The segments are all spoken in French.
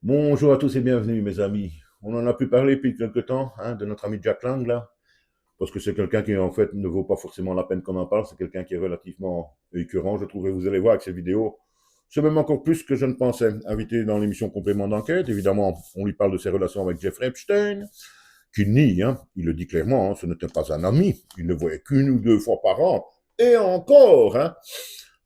Bonjour à tous et bienvenue, mes amis. On en a pu parler depuis quelque temps, de notre ami Jack Lang, là, parce que c'est quelqu'un qui, en fait, ne vaut pas forcément la peine qu'on en parle. C'est quelqu'un qui est relativement écœurant, je trouve, et vous allez voir avec ses vidéos. C'est même encore plus que je ne pensais. Invité dans l'émission Complément d'enquête, évidemment, on lui parle de ses relations avec Jeffrey Epstein, qu'il nie, il le dit clairement, ce n'était pas un ami. Il ne voyait qu'une ou deux fois par an, et encore,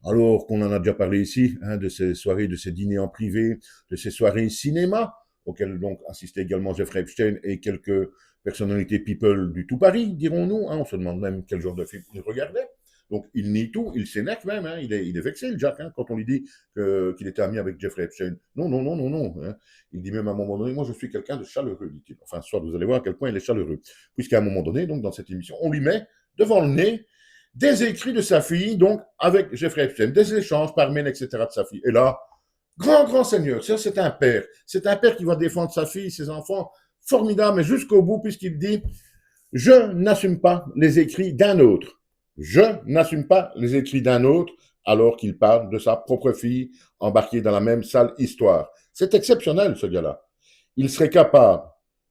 alors qu'on en a déjà parlé ici, de ces soirées, de ces dîners en privé, de ces soirées cinéma, auxquelles donc assistait également Jeffrey Epstein et quelques personnalités people du tout Paris, dirons-nous. On se demande même quel genre de film il regardait. Donc il nie tout, il s'énerve même, il est vexé, le Jack, quand on lui dit qu'il était ami avec Jeffrey Epstein. Non, non, non, non, non. Il dit même à un moment donné, moi je suis quelqu'un de chaleureux, dit-il. Enfin, soit vous allez voir à quel point il est chaleureux. Puisqu'à un moment donné, donc dans cette émission, on lui met devant le nez des écrits de sa fille, donc avec Jeffrey Epstein, des échanges par mail, etc. de sa fille. Et là, grand seigneur, ça c'est un père. C'est un père qui va défendre sa fille, ses enfants, formidable, mais jusqu'au bout, puisqu'il dit, je n'assume pas les écrits d'un autre. Je n'assume pas les écrits d'un autre, alors qu'il parle de sa propre fille embarquée dans la même sale histoire. C'est exceptionnel, ce gars-là. Il serait capable,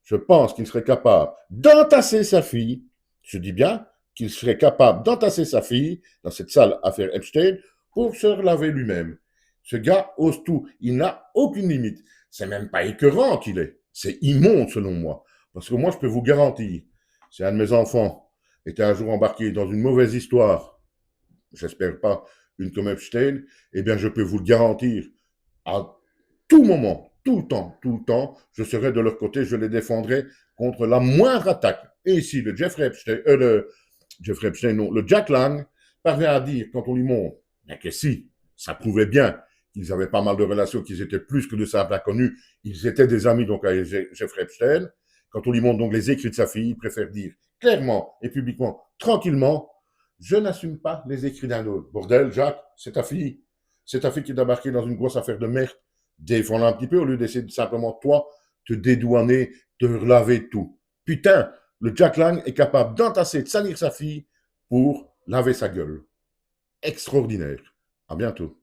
je pense qu'il serait capable d'entasser sa fille, je dis bien qu'il serait capable d'entasser sa fille dans cette sale affaire Epstein pour se laver lui-même. Ce gars ose tout, il n'a aucune limite. C'est même pas écœurant qu'il est, c'est immonde selon moi. Parce que moi, je peux vous garantir, si un de mes enfants était un jour embarqué dans une mauvaise histoire, j'espère pas une comme Epstein, eh bien, je peux vous le garantir, à tout moment, tout le temps, je serai de leur côté, je les défendrai contre la moindre attaque. Et ici, Jeffrey Epstein, non, le Jack Lang parvient à dire, quand on lui montre, mais que si, ça prouvait bien qu'ils avaient pas mal de relations, qu'ils étaient plus que de simples inconnus, ils étaient des amis donc avec Jeffrey Epstein. Quand on lui montre donc les écrits de sa fille, il préfère dire clairement et publiquement, tranquillement, je n'assume pas les écrits d'un autre. Bordel, Jacques, c'est ta fille. C'est ta fille qui est embarquée dans une grosse affaire de merde. Défends-la un petit peu au lieu d'essayer de simplement, toi, te dédouaner, te laver tout. Putain, le Jack Lang est capable d'entasser, de salir sa fille pour laver sa gueule. Extraordinaire. À bientôt.